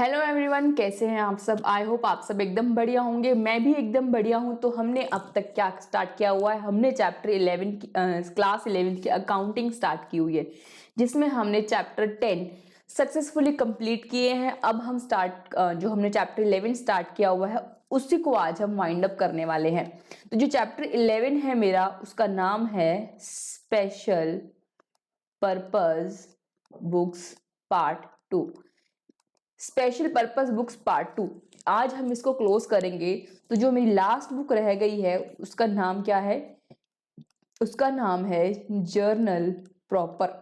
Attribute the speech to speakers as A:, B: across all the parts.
A: Hello everyone, कैसे हैं आप सब। आई होप आप सब एकदम बढ़िया होंगे। मैं भी एकदम बढ़िया हूं। तो हमने अब तक क्या स्टार्ट किया हुआ है, हमने चैप्टर 11 क्लास 11 की अकाउंटिंग स्टार्ट की हुई है, जिसमें हमने चैप्टर 10 सक्सेसफुली कंप्लीट किए हैं। अब हम जो हमने चैप्टर 11 स्टार्ट किया हुआ है उसी को आज हम वाइंड अप करने वाले हैं। तो जो चैप्टर 11 है मेरा, उसका नाम है special purpose books part 2। Special purpose books part 2 आज हम इसको क्लोज करेंगे। तो जो मेरी लास्ट बुक रह गई है उसका नाम क्या है? उसका नाम है जर्नल प्रॉपर।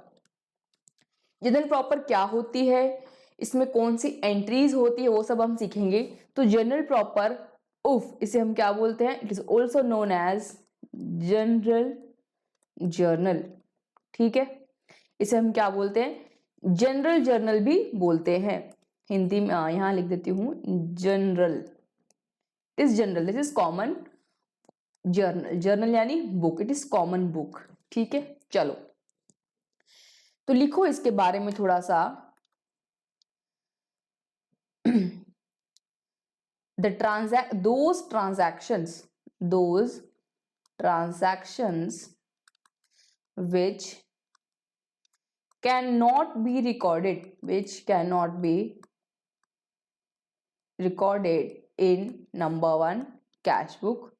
A: जर्नल प्रॉपर क्या होती है, इसमें कौन सी एंट्रीज होती है, वो सब हम सीखेंगे। तो जर्नल प्रॉपर इसे हम क्या बोलते हैं? It is also known as general journal. ठीक है, इसे हम क्या बोलते हैं? जनरल जर्नल भी बोलते हैं। हिंदी में यहां लिख देती हूं general. This is common journal. Journal यानी book, it is common book. ठीक है, चलो तो लिखो इसके बारे में थोड़ा सा। those transactions which cannot be recorded in number 1 cash book,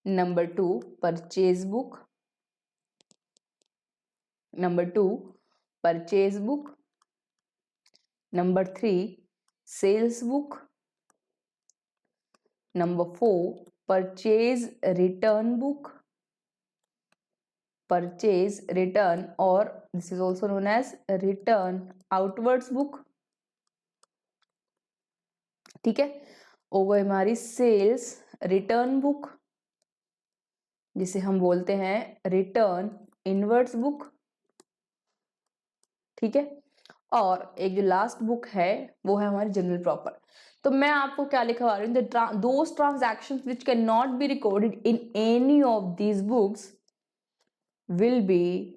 A: number 2 purchase book, number 3 sales book, number 4 purchase return book, purchase return, or this is also known as return outwards book। ठीक है, वो हमारी sales return book, जिसे हम बोलते हैं return inwards book. ठीक है, और एक जो लास्ट बुक है वो है हमारी जनरल प्रॉपर। तो मैं आपको क्या लिखवा रही हूँ? Those transactions which can not be recorded in any of these books will be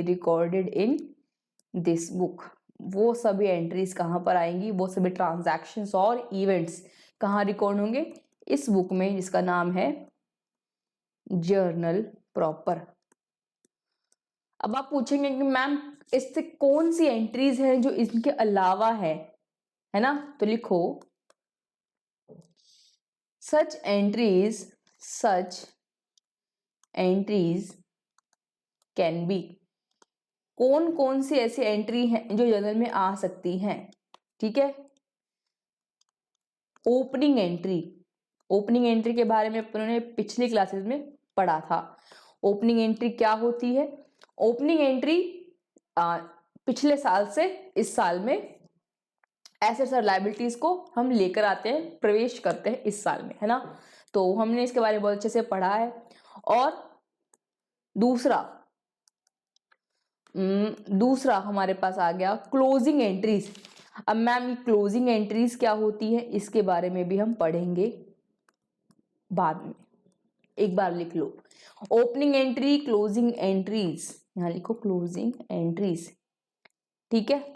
A: recorded in this book। वो सभी एंट्रीज कहाँ पर आएंगी, वो सभी ट्रांजैक्शंस और इवेंट्स कहाँ रिकॉर्ड होंगे? इस बुक में, जिसका नाम है जर्नल प्रॉपर। अब आप पूछेंगे कि मैम इससे कौन सी एंट्रीज हैं जो इनके अलावा है ना? तो लिखो सच एंट्रीज कैन बी। कौन कौन सी ऐसी एंट्री हैं जो जर्नल में आ सकती हैं? ठीक है, ओपनिंग एंट्री के बारे में अपने पिछली क्लासेस में पढ़ा था। ओपनिंग एंट्री क्या होती है? ओपनिंग एंट्री पिछले साल से इस साल में एसेट्स और लायबिलिटीज को हम लेकर आते हैं, प्रवेश करते हैं इस साल में, है ना? तो हमने इसके बारे में बहुत अच्छे से पढ़ा है। और दूसरा हमारे पास आ गया क्लोजिंग एंट्रीज। अब मैम क्लोजिंग एंट्रीज क्या होती है, इसके बारे में भी हम पढ़ेंगे बाद में। एक बार लिख लो ओपनिंग एंट्री, क्लोजिंग एंट्रीज, यहां लिखो क्लोजिंग एंट्रीज। ठीक है,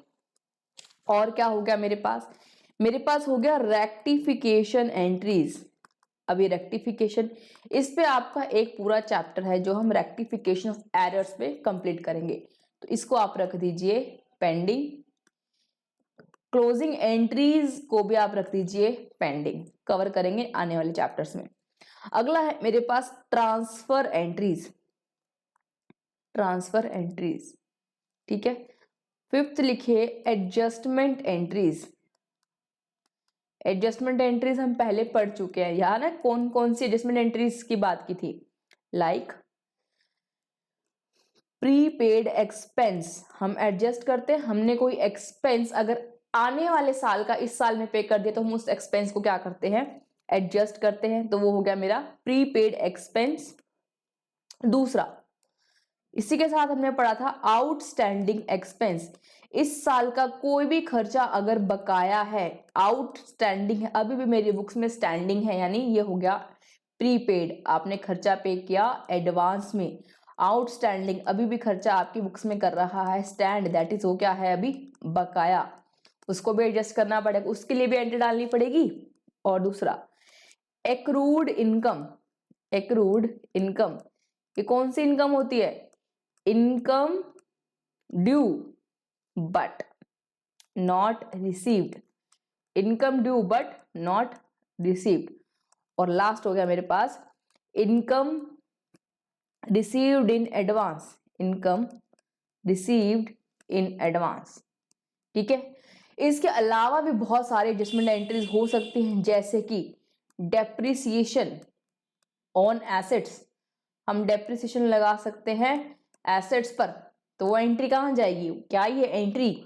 A: और क्या हो गया मेरे पास हो गया रेक्टिफिकेशन एंट्रीज। अब ये रेक्टिफिकेशन, इस पे आपका एक पूरा चैप्टर है जो हम रेक्टिफिकेशन ऑफ एरर्स पे कंप्लीट करेंगे, तो इसको आप रख दीजिए पेंडिंग। क्लोजिंग एंट्रीज को भी आप रख दीजिए पेंडिंग, कवर करेंगे आने वाले चैप्टर्स में। अगला है मेरे पास ट्रांसफर एंट्रीज। ठीक है, फिफ्थ लिखिए एडजस्टमेंट एंट्रीज हम पहले पढ़ चुके हैं, याद है कौन कौन सी एडजस्टमेंट एंट्रीज की बात की थी? लाइक प्रीपेड एक्सपेंस, हम एडजस्ट करते हैं, हमने कोई एक्सपेंस अगर आने वाले साल का इस साल में पे कर दिया तो हम उस एक्सपेंस को क्या करते हैं? एडजस्ट करते हैं। तो वो हो गया मेरा प्रीपेड एक्सपेंस। दूसरा, इसी के साथ हमने पढ़ा था आउटस्टैंडिंग एक्सपेंस। इस साल का कोई भी खर्चा अगर बकाया है, आउटस्टैंडिंग है, अभी भी मेरी बुक्स में स्टैंडिंग है, यानी ये हो गया प्रीपेड, आपने खर्चा पे किया एडवांस में। आउटस्टैंडिंग अभी भी खर्चा आपकी बुक्स में कर रहा है, स्टैंड दैट इज वो क्या है अभी बकाया, उसको भी एडजस्ट करना पड़ेगा, उसके लिए भी एंट्री डालनी पड़ेगी। और दूसरा एक्रूड इनकम, एक्रूड इनकम ये कौन सी इनकम होती है, income due but not received, income due but not received. और लास्ट हो गया मेरे पास income received in advance, income received in advance. ठीक है, इसके अलावा भी बहुत सारे एडजस्टमेंट एंट्रीज हो सकती हैं, जैसे कि डेप्रिसिएशन ऑन एसेट्स, हम डेप्रिसिएशन लगा सकते हैं एसेट्स पर, तो वो एंट्री कहाँ जाएगी, क्या ये एंट्री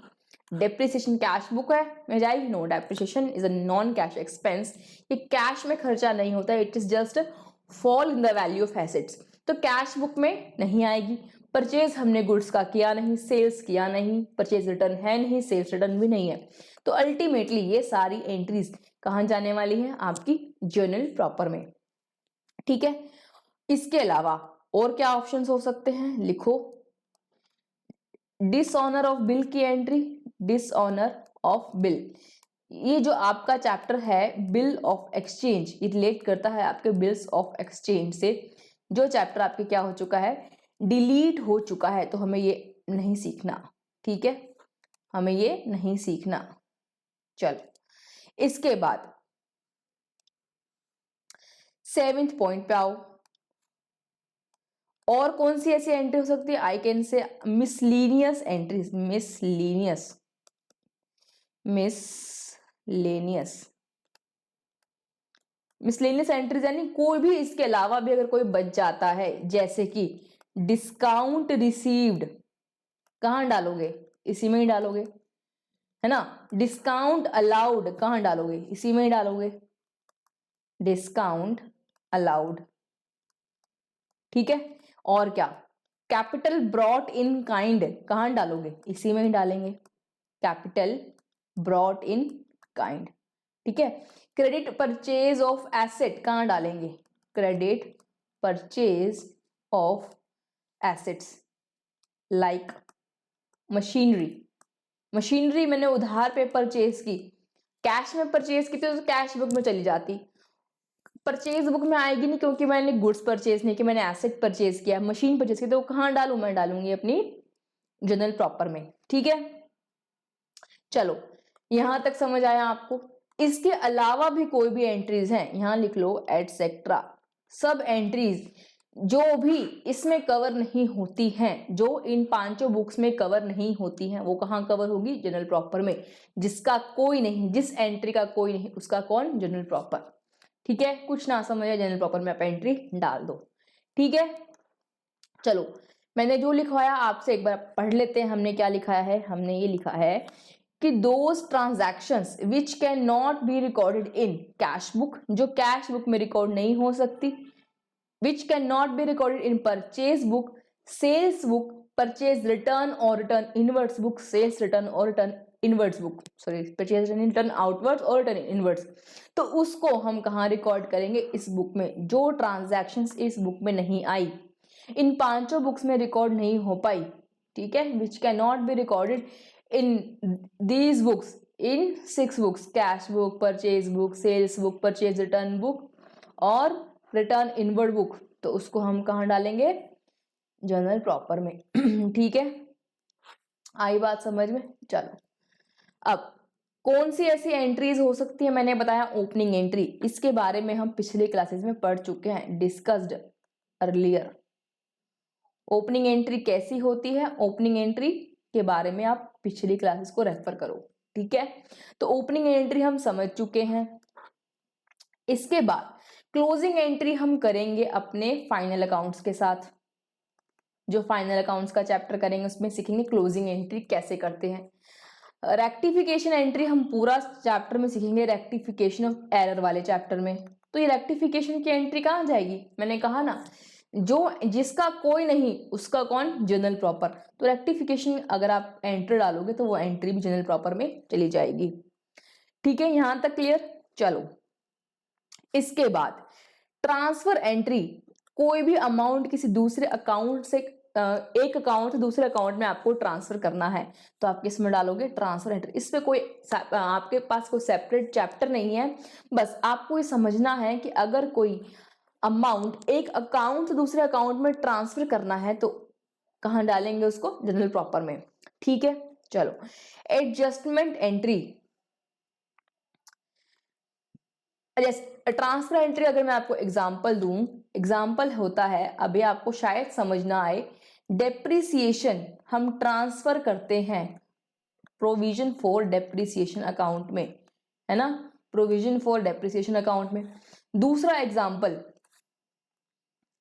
A: डेप्रिसिएशन कैश बुक है में जाएगी, no, depreciation is a non cash expense, ये कैश में खर्चा नहीं होता, it is just fall in the value of assets, तो कैश बुक में नहीं आएगी। परचेज हमने गुड्स का किया नहीं, सेल्स किया नहीं, परचेज रिटर्न है नहीं, सेल्स रिटर्न भी नहीं है, तो अल्टीमेटली ये सारी एंट्रीज कहाँ जाने वाली है आपकी जर्नल प्रॉपर में। ठीक है, इसके अलावा और क्या ऑप्शंस हो सकते हैं, लिखो डिसऑनर ऑफ बिल की एंट्री, डिसऑनर ऑफ बिल, ये जो आपका चैप्टर है बिल ऑफ एक्सचेंज, ये रिलेट करता है आपके बिल्स ऑफ एक्सचेंज से, जो चैप्टर आपके क्या हो चुका है, डिलीट हो चुका है, तो हमें ये नहीं सीखना। ठीक है, हमें ये नहीं सीखना। चलो इसके बाद 7th पॉइंट पे आओ, और कौन सी ऐसी एंट्री हो सकती है, I can say miscellaneous entries, miscellaneous, miscellaneous, miscellaneous entries यानी कोई भी इसके अलावा भी अगर कोई बच जाता है, जैसे कि डिस्काउंट रिसीव्ड, कहाँ डालोगे, इसी में ही डालोगे, है ना, डिस्काउंट अलाउड कहाँ डालोगे, इसी में ही डालोगे, डिस्काउंट अलाउड। ठीक है, और क्या, कैपिटल ब्रॉट इन काइंड कहाँ डालोगे, इसी में ही डालेंगे, कैपिटल ब्रॉट इन काइंड। ठीक है, क्रेडिट परचेज ऑफ एसेट कहाँ डालेंगे, credit purchase of assets like machinery, machinery मैंने उधार पे परचेज की, कैश में परचेज की तो कैश बुक में चली जाती, परचेज बुक में आएगी नहीं क्योंकि मैंने गुड्स परचेज नहीं किया, मैंने एसेट परचेज किया, मशीन परचेज की, तो कहाँ डालूं, मैं डालूंगी अपनी जर्नल प्रॉपर में। ठीक है, चलो यहां तक समझ आया आपको। इसके अलावा भी कोई भी एंट्रीज हैं, यहां लिख लो एटसेट्रा, सब एंट्रीज जो भी इसमें कवर नहीं होती हैं, जो इन पांचों बुक्स में कवर नहीं होती हैं, वो कहाँ कवर होगी, जनरल प्रॉपर में, जिसका कोई नहीं, जिस एंट्री का कोई नहीं उसका कौन, जनरल प्रॉपर। ठीक है, कुछ ना समझे जनरल प्रॉपर में आप एंट्री डाल दो। ठीक है, चलो मैंने जो लिखवाया आपसे एक बार पढ़ लेते हैं, हमने क्या लिखा है, हमने ये लिखा है कि those transactions which can not be recorded in cash book, जो कैश बुक में रिकॉर्ड नहीं हो सकती, which cannot be recorded in purchase book, sales book, purchase return or return inwards book, sales return or return inwards book, sorry, purchase return outwards or return inwards, तो उसको हम कहाँ record करेंगे, इस बुक में। जो ट्रांजैक्शंस इस book में नहीं आई, इन पांचों बुक्स में रिकॉर्ड नहीं हो पाई, ठीक है, which cannot be recorded in these books, in 6 books, cash book, purchase book, sales book, purchase return book और रिटर्न इनवर्ड बुक, तो उसको हम कहाँ डालेंगे, जर्नल प्रॉपर में। ठीक है, आई बात समझ में। चलो अब कौन सी ऐसी एंट्रीज हो सकती है, मैंने बताया ओपनिंग एंट्री, इसके बारे में हम पिछले क्लासेस में पढ़ चुके हैं, डिस्कस्ड अर्लियर। ओपनिंग एंट्री कैसी होती है, ओपनिंग एंट्री के बारे में आप पिछली क्लासेस को रेफर करो। ठीक है, तो ओपनिंग एंट्री हम समझ चुके हैं। इसके बाद क्लोजिंग एंट्री हम करेंगे अपने फाइनल अकाउंट्स के साथ, जो फाइनल अकाउंट्स का चैप्टर करेंगे उसमें सीखेंगे क्लोजिंग एंट्री कैसे करते हैं। रेक्टिफिकेशन एंट्री हम पूरा चैप्टर में सीखेंगे, रेक्टिफिकेशन ऑफ एरर वाले चैप्टर में। तो ये रेक्टिफिकेशन की एंट्री कहाँ जाएगी, मैंने कहा ना, जो जिसका कोई नहीं उसका कौन, जनरल प्रॉपर, तो रेक्टिफिकेशन अगर आप एंट्री डालोगे तो वो एंट्री भी जनरल प्रॉपर में चली जाएगी। ठीक है, यहां तक क्लियर। चलो इसके बाद ट्रांसफर एंट्री, कोई भी अमाउंट किसी दूसरे अकाउंट से एक अकाउंट से दूसरे अकाउंट में आपको ट्रांसफर करना है तो आप किस में डालोगे, ट्रांसफर एंट्री। इस पे कोई आपके पास कोई सेपरेट चैप्टर नहीं है, बस आपको ये समझना है कि अगर कोई अमाउंट एक अकाउंट से दूसरे अकाउंट में ट्रांसफर करना है तो कहाँ डालेंगे उसको, जनरल प्रॉपर में। ठीक है, चलो एडजस्टमेंट एंट्री। ट्रांसफर एंट्री अगर मैं आपको एग्जांपल दूं, एग्जांपल होता है, अभी आपको शायद समझ ना आए, डेप्रिसिएशन हम ट्रांसफर करते हैं प्रोविजन फॉर डेप्रिसिएशन अकाउंट में, है ना, प्रोविजन फॉर डेप्रिसिएशन अकाउंट में। दूसरा एग्जांपल,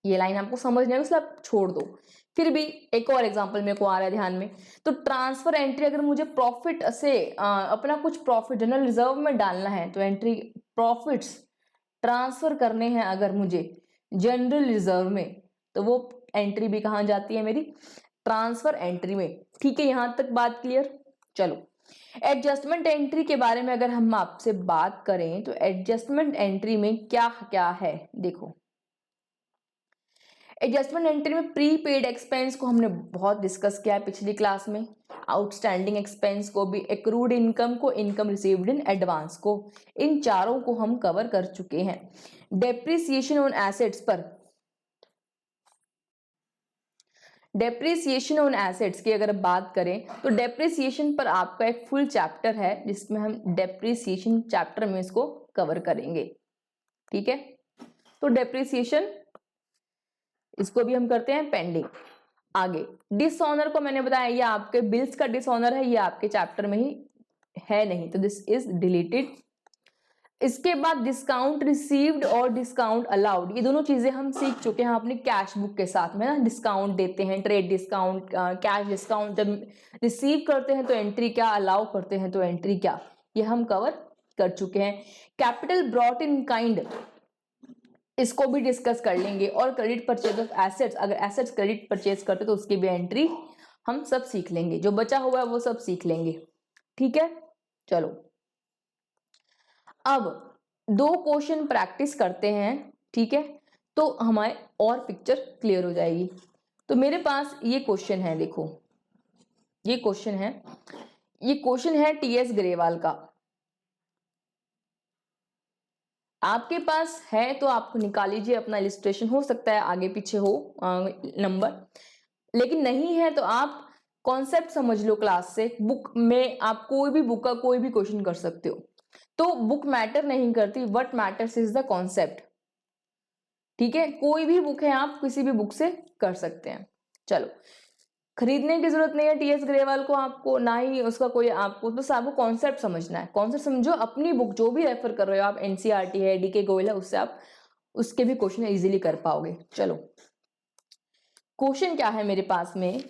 A: ये लाइन आपको समझ नहीं है इसलिए आप छोड़ दो, फिर भी एक और एग्जांपल मेरे को आ रहा है ध्यान में। तो ट्रांसफर एंट्री अगर मुझे प्रॉफिट से अपना कुछ प्रॉफिट जनरल रिजर्व में डालना है तो एंट्री प्रॉफिट्स ट्रांसफर करने हैं अगर मुझे जनरल रिजर्व में, तो वो एंट्री भी कहाँ जाती है मेरी, ट्रांसफर एंट्री में। ठीक है, यहां तक बात क्लियर। चलो एडजस्टमेंट एंट्री के बारे में अगर हम आपसे बात करें तो एडजस्टमेंट एंट्री में क्या क्या है, देखो एडजस्टमेंट एंट्री में प्री पेड एक्सपेंस को हमने बहुत डिस्कस किया है पिछली क्लास में, आउटस्टैंडिंग एक्सपेंस को भी, एक्रूड इनकम को, इनकम रिसीव्ड इन एडवांस को, इन चारों को हम कवर कर चुके हैं। डेप्रिसिएशन ऑन एसेट्स पर, डेप्रिसिएशन ऑन एसेट्स की अगर बात करें तो डेप्रिसिएशन पर आपका एक फुल चैप्टर है जिसमें हम डेप्रिसिएशन चैप्टर में इसको कवर करेंगे। ठीक है, तो डेप्रिसिएशन इसको भी हम करते हैं पेंडिंग। आगे डिसऑनर को मैंने बताया ये आपके बिल्स का डिसऑनर है, ये आपके चैप्टर में ही है नहीं, तो दिस इज डिलीटेड। इसके बाद डिस्काउंट रिसीव्ड और डिस्काउंट अलाउड, ये दोनों चीजें हम सीख चुके हैं अपनी कैश बुक के साथ में ना, डिस्काउंट देते हैं, ट्रेड डिस्काउंट, कैश डिस्काउंट, जब रिसीव करते हैं तो एंट्री क्या, अलाउ करते हैं तो एंट्री क्या, ये हम कवर कर चुके हैं। कैपिटल ब्रॉट इन काइंड, इसको भी डिस्कस कर लेंगे, और क्रेडिट परचेज ऑफ एसेट्स, अगर एसेट्स क्रेडिट परचेज करते तो उसकी भी एंट्री हम सब सीख लेंगे, जो बचा हुआ है वो सब सीख लेंगे। ठीक है, चलो अब दो क्वेश्चन प्रैक्टिस करते हैं। ठीक है, तो हमारे और पिक्चर क्लियर हो जाएगी। तो मेरे पास ये क्वेश्चन है, देखो ये क्वेश्चन है, ये क्वेश्चन है टीएस ग्रेवाल का। आपके पास है तो आप निकाल लीजिए, अपना इलिस्ट्रेशन हो सकता है आगे पीछे हो नंबर, लेकिन नहीं है तो आप कॉन्सेप्ट समझ लो क्लास से। बुक में आप कोई भी बुक का कोई भी क्वेश्चन कर सकते हो, तो बुक मैटर नहीं करती, what matters is the concept. ठीक है, कोई भी बुक है आप किसी भी बुक से कर सकते हैं। चलो खरीदने की जरूरत नहीं है टीएस ग्रेवाल को आपको, ना ही उसका कोई आपको, बस आपको कॉन्सेप्ट समझना है। कॉन्सेप्ट समझो, अपनी बुक जो भी रेफर कर रहे हो आप, एनसीईआरटी है, डीके गोयल है, उससे आप उसके भी क्वेश्चन इजीली कर पाओगे। चलो क्वेश्चन क्या है मेरे पास में,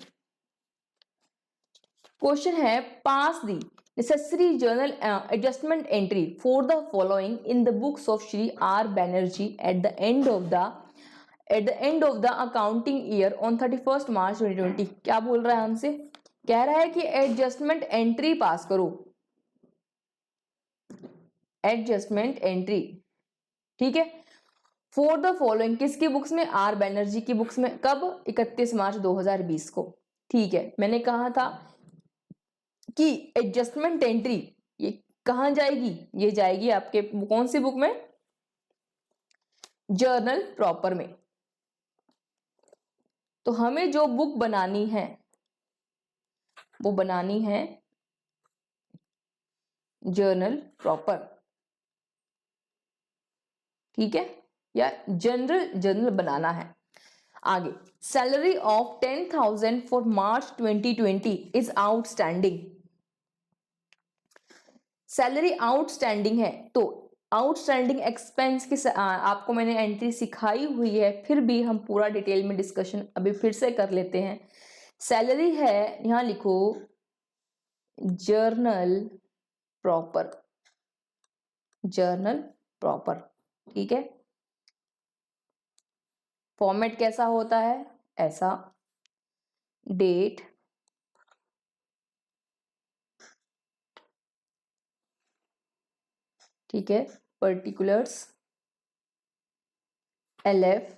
A: क्वेश्चन है पास दी necessary journal adjustment entry for the following in the books of Shri R Banerjee at the end of the accounting year on 31st March 2020। क्या बोल रहा है हमसे, कह रहा है कि एडजस्टमेंट एंट्री पास करो, एडजस्टमेंट एंट्री। ठीक है, फॉर द फॉलोइंग, किसकी बुक्स में, आर बैनर्जी की बुक्स में, कब, 31 मार्च 2020 को। ठीक है, मैंने कहा था कि एडजस्टमेंट एंट्री ये कहां जाएगी, ये जाएगी आपके कौन सी बुक में, जर्नल प्रॉपर में। तो हमें जो बुक बनानी है वो बनानी है जर्नल प्रॉपर। ठीक है, या जर्नल बनाना है। आगे salary of 10,000 for March 2020 is outstanding, salary outstanding है तो आउटस्टैंडिंग एक्सपेंस की आपको मैंने एंट्री सिखाई हुई है, फिर भी हम पूरा डिटेल में डिस्कशन अभी फिर से कर लेते हैं। सैलरी है, यहां लिखो जर्नल प्रॉपर, जर्नल प्रॉपर। ठीक है, फॉर्मेट कैसा होता है, ऐसा, डेट, ठीक है, पर्टिकुलर्स, एलएफ,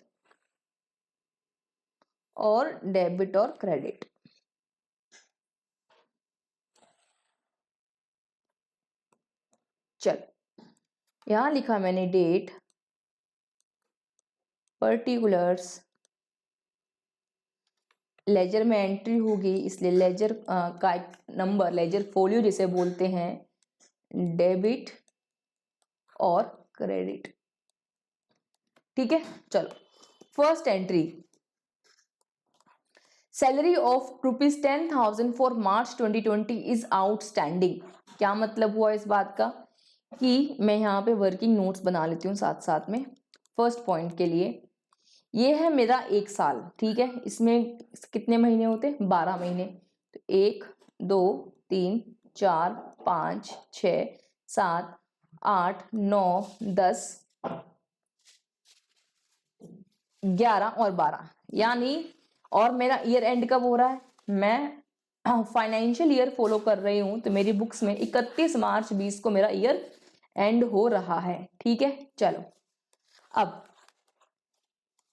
A: और डेबिट और क्रेडिट। चलो यहां लिखा मैंने डेट, पर्टिकुलर्स, लेजर में एंट्री होगी इसलिए लेजर का नंबर, लेजर फोलियो जिसे बोलते हैं, डेबिट और क्रेडिट। ठीक है, चलो first entry, salary of ₹10,000 for March 2020 is outstanding. क्या मतलब हुआ इस बात का कि मैं यहाँ पे वर्किंग नोट्स बना लेती हूँ साथ साथ में। फर्स्ट पॉइंट के लिए ये है मेरा 1 साल, ठीक है, इसमें कितने महीने होते हैं, 12 महीने। तो 1 2 3 4 5 6 7 8 9 10 11 और 12, यानी और मेरा ईयर एंड कब हो रहा है, मैं फाइनेंशियल ईयर फॉलो कर रही हूं तो मेरी बुक्स में 31 मार्च 20 को मेरा ईयर एंड हो रहा है। ठीक है, चलो अब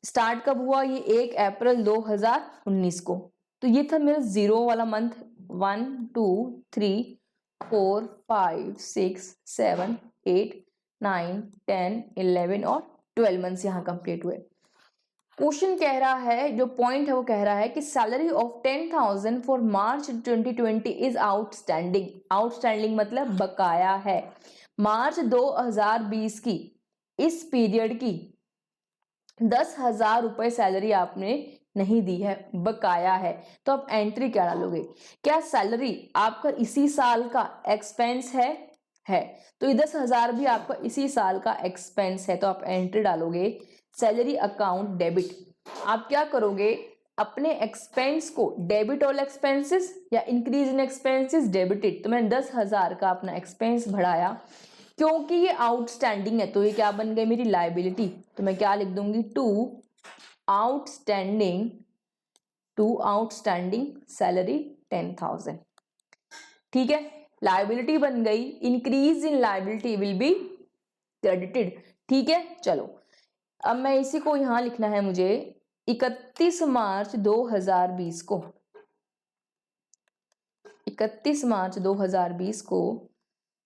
A: स्टार्ट कब हुआ, ये 1 अप्रैल 2019 को। तो ये था मेरा जीरो वाला मंथ, 1 2 3 4 5 6 7 8 9 10 11 और 12 मंथ्स यहाँ कंप्लीट हुए। क्वेश्चन कह रहा है, जो पॉइंट है वो कह रहा है कि salary of 10,000 for March 2020 is outstanding. Outstanding मतलब बकाया है। मार्च 2020 की इस पीरियड की 10,000 रुपए सैलरी आपने नहीं दी है, बकाया है। तो आप एंट्री क्या डालोगे, क्या सैलरी आपका इसी साल का एक्सपेंस है तो ये 10,000 भी आपका इसी साल का एक्सपेंस है, तो आप एंट्री डालोगे सैलरी अकाउंट डेबिट। आप क्या करोगे, अपने एक्सपेंस को डेबिट ऑल एक्सपेंसेस या इंक्रीज इन एक्सपेंसेस डेबिटेड। तो मैंने 10,000 का अपना एक्सपेंस बढ़ाया, क्योंकि ये आउटस्टैंडिंग है तो ये क्या बन गई मेरी लायबिलिटी। तो मैं क्या लिख दूंगी, टू आउटस्टैंडिंग सैलरी 10,000। ठीक है, लायबिलिटी बन गई, increase in liability will be credited. ठीक है, चलो अब मैं इसी को यहां लिखना है मुझे 31 मार्च 2020 को, 31 मार्च 2020 को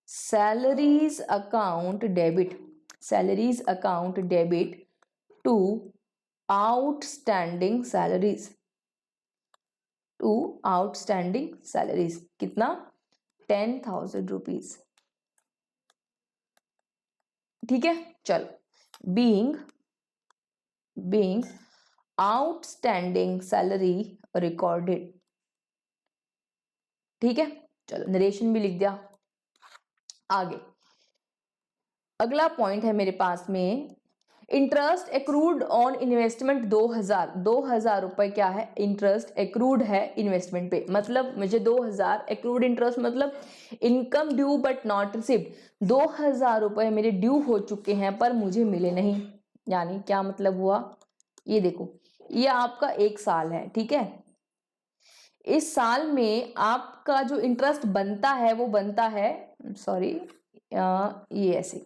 A: salaries account debit to outstanding salaries, कितना, 10,000 रुपीज। ठीक है, चलो बीइंग आउटस्टैंडिंग सैलरी रिकॉर्डेड। ठीक है, चलो नरेशन भी लिख दिया। आगे अगला पॉइंट है मेरे पास में, इंटरेस्ट एक्रूड ऑन इन्वेस्टमेंट 2,000 रुपए क्या है, इंटरेस्ट एक्रूड है इन्वेस्टमेंट पे। मतलब मुझे 2,000 एक्रूड इंटरेस्ट मतलब income due but not received. 2,000 रुपए मेरे ड्यू हो चुके हैं पर मुझे मिले नहीं। यानी क्या मतलब हुआ, ये देखो, ये आपका 1 साल है, ठीक है, इस साल में आपका जो इंटरेस्ट बनता है वो बनता है, सॉरी ये ऐसे,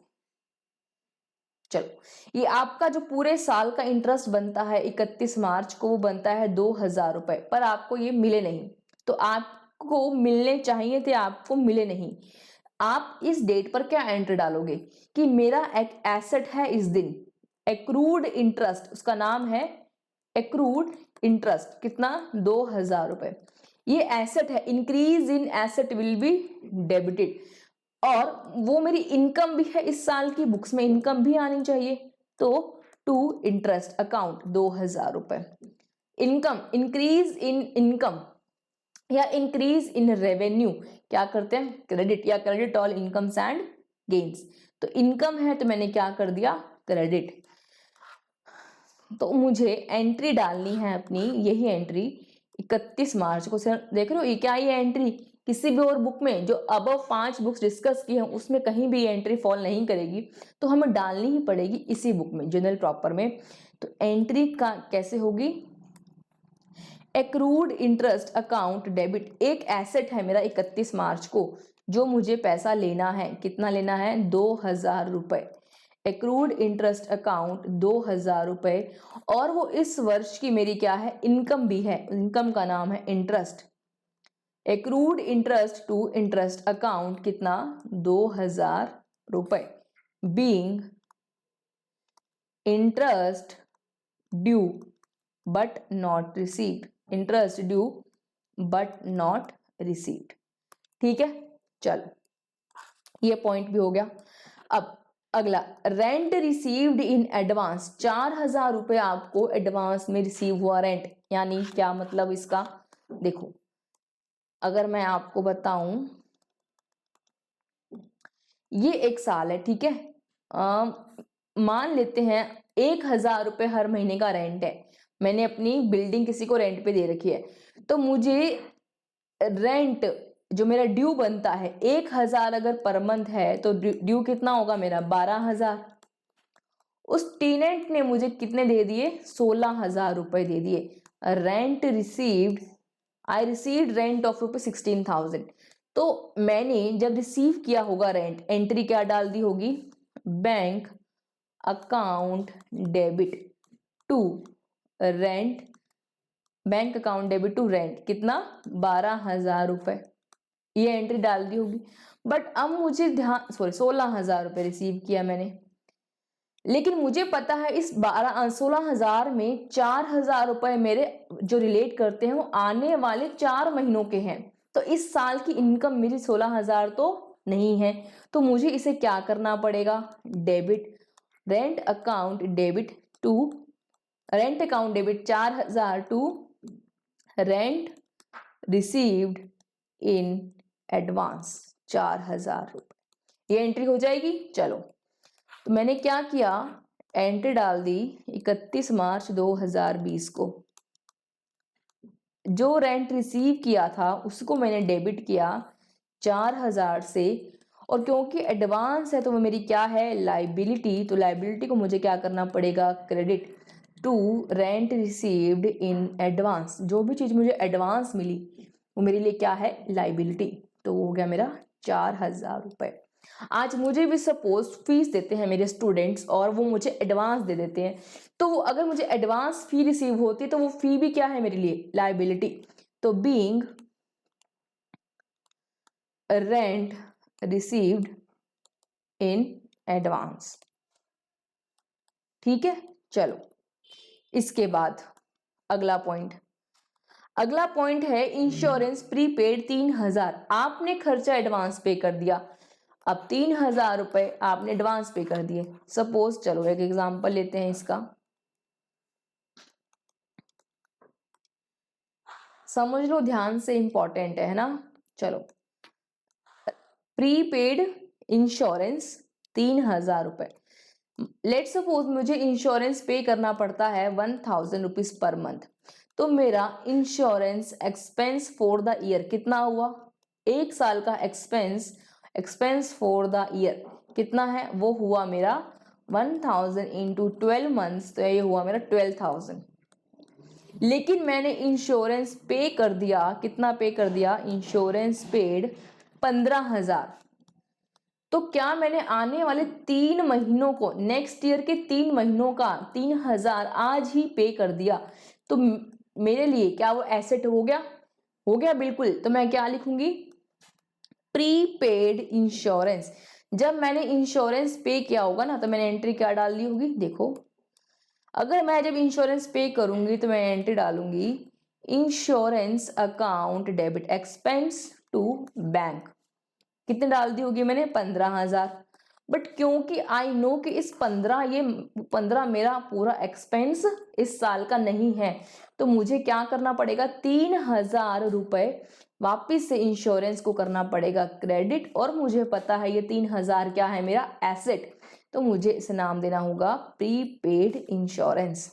A: चलो ये आपका जो पूरे साल का इंटरेस्ट बनता है 31 मार्च को वो बनता है 2,000 रुपए, पर आपको ये मिले नहीं। तो आपको मिलने चाहिए थे, आपको मिले नहीं। आप इस डेट पर क्या एंट्री डालोगे कि मेरा एक एसेट है इस दिन, एक्रूड इंटरेस्ट, उसका नाम है एक्रूड इंटरेस्ट, कितना, 2,000 रुपए। ये एसेट है, increase in asset will be debited, और वो मेरी इनकम भी है, इस साल की बुक्स में इनकम भी आनी चाहिए। तो टू इंटरेस्ट अकाउंट 2,000 रुपए, इनकम, इंक्रीज इन इनकम या इंक्रीज इन रेवेन्यू क्या करते हैं, क्रेडिट, या credit all incomes and gains. तो इनकम है तो मैंने क्या कर दिया, क्रेडिट। तो मुझे एंट्री डालनी है अपनी, यही एंट्री 31 मार्च को। सर देख रहे हो ये क्या, ये एंट्री किसी भी और बुक में जो अबव 5 बुक्स डिस्कस की हैं उसमें कहीं भी एंट्री फॉल नहीं करेगी, तो हमें डालनी ही पड़ेगी इसी बुक में, जनरल प्रॉपर में। तो एंट्री का कैसे होगी, एक्रूड इंटरेस्ट अकाउंट डेबिट, एक एसेट है मेरा 31 मार्च को जो मुझे पैसा लेना है, कितना लेना है, 2,000 रुपए। एक्रूड इंटरेस्ट अकाउंट 2000 रुपए, और वो इस वर्ष की मेरी क्या है, इनकम भी है, इनकम का नाम है interest. Accrued interest to interest account कितना, 2000 रुपए, being interest due but not received, interest due but not received. ठीक है, चलो ये पॉइंट भी हो गया। अब अगला, रेंट रिसीव्ड इन एडवांस, 4000 रुपए आपको एडवांस में रिसीव हुआ रेंट, यानी क्या मतलब इसका, देखो अगर मैं आपको बताऊं, ये एक साल है, ठीक है, मान लेते हैं 1000 रुपए हर महीने का रेंट है, मैंने अपनी बिल्डिंग किसी को रेंट पे दे रखी है, तो मुझे रेंट जो मेरा ड्यू बनता है 1000 अगर पर मंथ है, तो ड्यू कितना होगा मेरा, 12000। उस टेनेंट ने मुझे कितने दे दिए, 16000 रुपए दे दिए। Rent received, I received rent of रुपए 16000। तो मैंने जब रिसीव किया होगा रेंट, एंट्री क्या डाल दी होगी, bank account debit to rent, bank account debit to rent, कितना, 12000 रुपए, ये एंट्री डाल दी होगी। बट अब मुझे ध्यान, सॉरी 16000 रुपए रिसीव किया मैंने, लेकिन मुझे पता है इस 16000 में 4000 रुपए मेरे जो रिलेट करते हैं वो आने वाले 4 महीनों के हैं, तो इस साल की इनकम मेरी 16000 तो नहीं है, तो मुझे इसे क्या करना पड़ेगा, debit, rent account debit to, rent account debit 4000 to rent received in advance 4000 रुपए, ये एंट्री हो जाएगी। चलो, तो मैंने क्या किया, एंट्री डाल दी 31 मार्च 2020 को, जो रेंट रिसीव किया था उसको मैंने डेबिट किया 4000 से, और क्योंकि एडवांस है तो वो मेरी क्या है, लाइबिलिटी, तो लाइबिलिटी को मुझे क्या करना पड़ेगा, credit to rent received in advance, जो भी चीज मुझे एडवांस मिली वो मेरे लिए क्या है, लाइबिलिटी, तो वो हो गया मेरा 4000 रुपए। आज मुझे भी सपोज फीस देते हैं मेरे स्टूडेंट्स और वो मुझे एडवांस दे देते हैं, तो वो अगर मुझे एडवांस फी रिसीव होती है तो वो फी भी क्या है मेरे लिए, लाइबिलिटी, तो being rent received in advance. ठीक है, चलो इसके बाद अगला पॉइंट, अगला पॉइंट है इंश्योरेंस प्रीपेड 3000, आपने खर्चा एडवांस पे कर दिया, अब 3000 रुपए आपने एडवांस पे कर दिए। सपोज चलो एक एग्जांपल लेते हैं इसका, समझ लो ध्यान से, इंपॉर्टेंट है ना। चलो, प्रीपेड इंश्योरेंस 3000 रुपए, लेट सपोज मुझे इंश्योरेंस पे करना पड़ता है 1000 रुपीज पर मंथ, तो मेरा insurance expense for the year कितना हुआ, एक साल का एक्सपेंस फॉर द ईयर कितना है, वो हुआ मेरा 1000 इंटू 12 मंथ्स, तो ये हुआ मेरा 12000। लेकिन मैंने इंश्योरेंस पे कर दिया, कितना पे कर दिया, इंश्योरेंस पेड 15000, तो क्या मैंने आने वाले 3 महीनों को, नेक्स्ट ईयर के 3 महीनों का 3000 आज ही पे कर दिया, तो मेरे लिए क्या वो एसेट हो गया, हो गया बिल्कुल। तो मैं क्या लिखूंगी, प्रीपेड इंश्योरेंस, जब मैंने इंश्योरेंस पे किया होगा ना तो मैंने एंट्री क्या डाल दी होगी, देखो अगर मैं जब इंश्योरेंस पे करूंगी तो मैं एंट्री डालूंगी insurance account debit expense to bank, कितने डाल दी होगी मैंने, 15000। बट क्योंकि आई नो कि इस 15 मेरा पूरा एक्सपेंस इस साल का नहीं है, तो मुझे क्या करना पड़ेगा, 3000 रुपए वापिस से इंश्योरेंस को करना पड़ेगा क्रेडिट, और मुझे पता है ये 3000 क्या है, मेरा एसेट, तो मुझे इसे नाम देना होगा प्रीपेड इंश्योरेंस।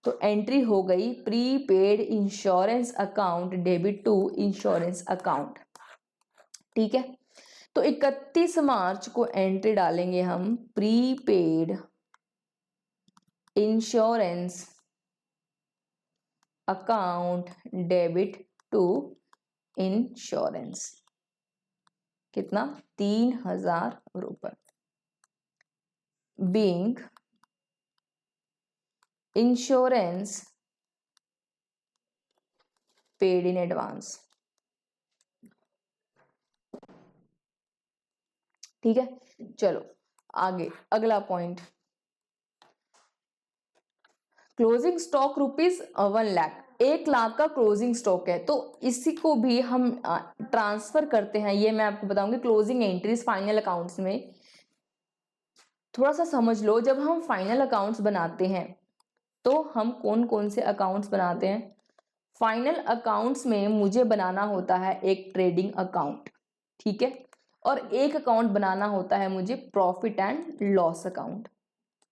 A: तो एंट्री हो गई prepaid insurance account debit to insurance account. ठीक है, तो 31 मार्च को एंट्री डालेंगे हम prepaid insurance account debit to insurance, कितना, 3000 रुपए। Being insurance paid in advance. ठीक है, चलो आगे अगला point, closing stock rupees 1 lakh, 1 lakh का क्लोजिंग स्टॉक है, तो इसी को भी हम ट्रांसफर करते हैं। ये मैं आपको बताऊंगी क्लोजिंग एंट्रीज फाइनल अकाउंट्स में। थोड़ा सा समझ लो, जब हम फाइनल अकाउंट्स बनाते हैं तो हम कौन कौन से अकाउंट्स बनाते हैं। फाइनल अकाउंट्स में मुझे बनाना होता है एक ट्रेडिंग अकाउंट, ठीक है, और एक अकाउंट बनाना होता है मुझे प्रॉफिट एंड लॉस अकाउंट।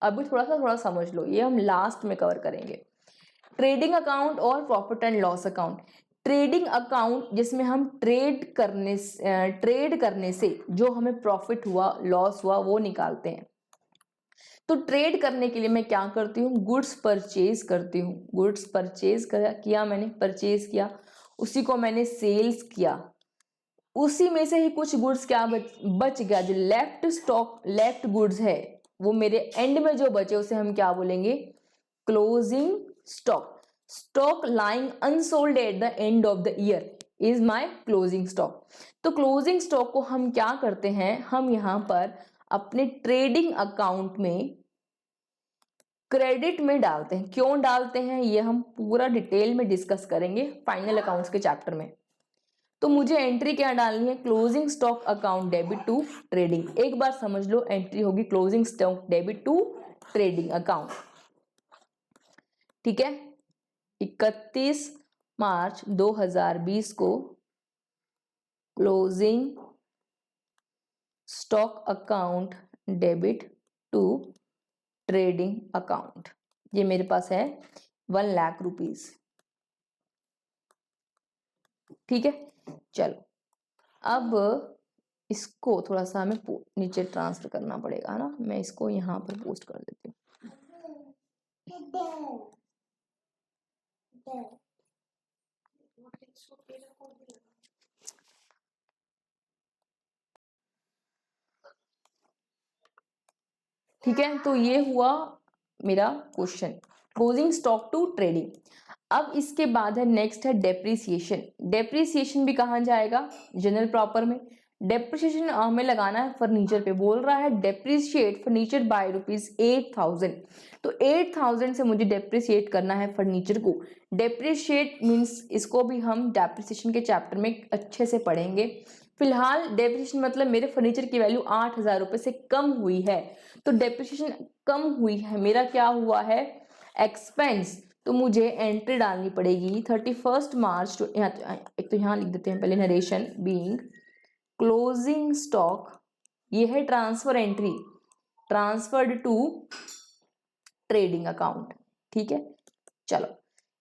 A: अभी थोड़ा समझ लो, ये हम लास्ट में कवर करेंगे। ट्रेडिंग अकाउंट और profit and loss account. Trading account जिसमें हम ट्रेड करने से जो हमें प्रॉफिट हुआ लॉस हुआ वो निकालते हैं। तो ट्रेड करने के लिए मैं क्या करती हूँ, गुड्स परचेज करती हूँ। गुड्स परचेज किया मैंने, परचेज किया, उसी को मैंने सेल्स किया, उसी में से ही कुछ गुड्स क्या बच गया, जो लेफ्ट गुड्स है वो मेरे एंड में जो बचे उसे हम क्या बोलेंगे, closing stock. Stock lying unsold at the end of the year is my closing stock. तो क्लोजिंग स्टॉक को हम क्या करते हैं, हम यहाँ पर अपने ट्रेडिंग अकाउंट में क्रेडिट में डालते हैं। क्यों डालते हैं ये हम पूरा डिटेल में डिस्कस करेंगे फाइनल अकाउंट्स के चैप्टर में। तो मुझे एंट्री क्या डालनी है, closing stock account debit to trading. एक बार समझ लो, एंट्री होगी closing stock debit to trading account. ठीक है, 31 मार्च 2020 को closing stock account debit to trading account, ये मेरे पास है 1 लाख रुपीज। ठीक है, चलो अब इसको थोड़ा सा हमें नीचे ट्रांसफर करना पड़ेगा ना, मैं इसको यहाँ पर पोस्ट कर देती हूँ। ठीक है, तो ये हुआ मेरा question, closing stock to trading. अब इसके बाद है नेक्स्ट है डेप्रिसिएशन। डेप्रिसिएशन भी कहाँ जाएगा, जनरल प्रॉपर में। डेप्रिसिएशन हमें लगाना है फर्नीचर पे, बोल रहा है डेप्रिशिएट फर्नीचर बाय ₹8,000। तो 8,000 से मुझे डेप्रिशिएट करना है फर्नीचर को। डेप्रिशिएट मीन्स इसको भी हम डेप्रिसिएशन के चैप्टर में अच्छे से पढ़ेंगे। फिलहाल डेप्रिसिएशन मतलब मेरे फर्नीचर की वैल्यू 8,000 रुपये से कम हुई है, तो डेप्रिसिएशन कम हुई है, मेरा क्या हुआ है एक्सपेंस। तो मुझे एंट्री डालनी पड़ेगी 31 मार्च टू, एक तो यहाँ लिख देते हैं पहले नरेशन, बीइंग क्लोजिंग स्टॉक, ये है transfer entry, transferred to trading account. ठीक है, चलो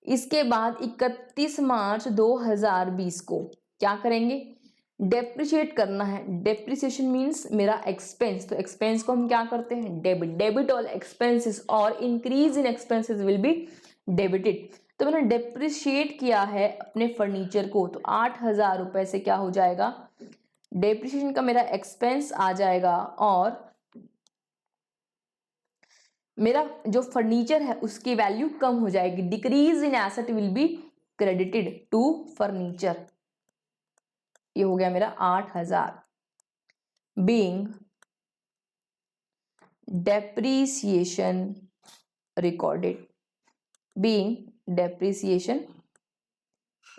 A: इसके बाद 31 मार्च 2020 को क्या करेंगे, डेप्रिशिएट करना है। डेप्रिसिएशन मीन्स मेरा एक्सपेंस, तो एक्सपेंस को हम क्या करते हैं डेबिट। डेबिट ऑल एक्सपेंसेस और increase in expenses will be debited. तो मैंने डेप्रिशिएट किया है अपने फर्नीचर को, तो 8,000 रुपए से क्या हो जाएगा, डेप्रिसिएशन का मेरा एक्सपेंस आ जाएगा और मेरा जो फर्नीचर है उसकी वैल्यू कम हो जाएगी। Decrease in asset will be credited to furniture. ये हो गया मेरा 8,000। Being depreciation recorded, being depreciation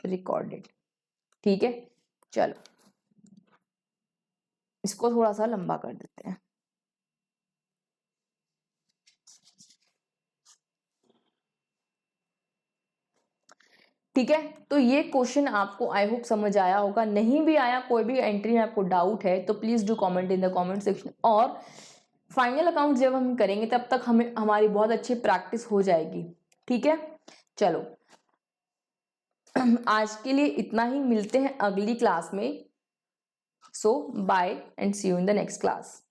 A: recorded. ठीक है, चलो इसको थोड़ा सा लंबा कर देते हैं। ठीक है, तो ये क्वेश्चन आपको आई होप समझ आया होगा। नहीं भी आया, कोई भी एंट्री में आपको डाउट है तो please do comment in the comment section. और फाइनल अकाउंट जब हम करेंगे तब तक हमें हमारी बहुत अच्छी प्रैक्टिस हो जाएगी। ठीक है, चलो आज के लिए इतना ही, मिलते हैं अगली क्लास में। So bye and see you in the next class.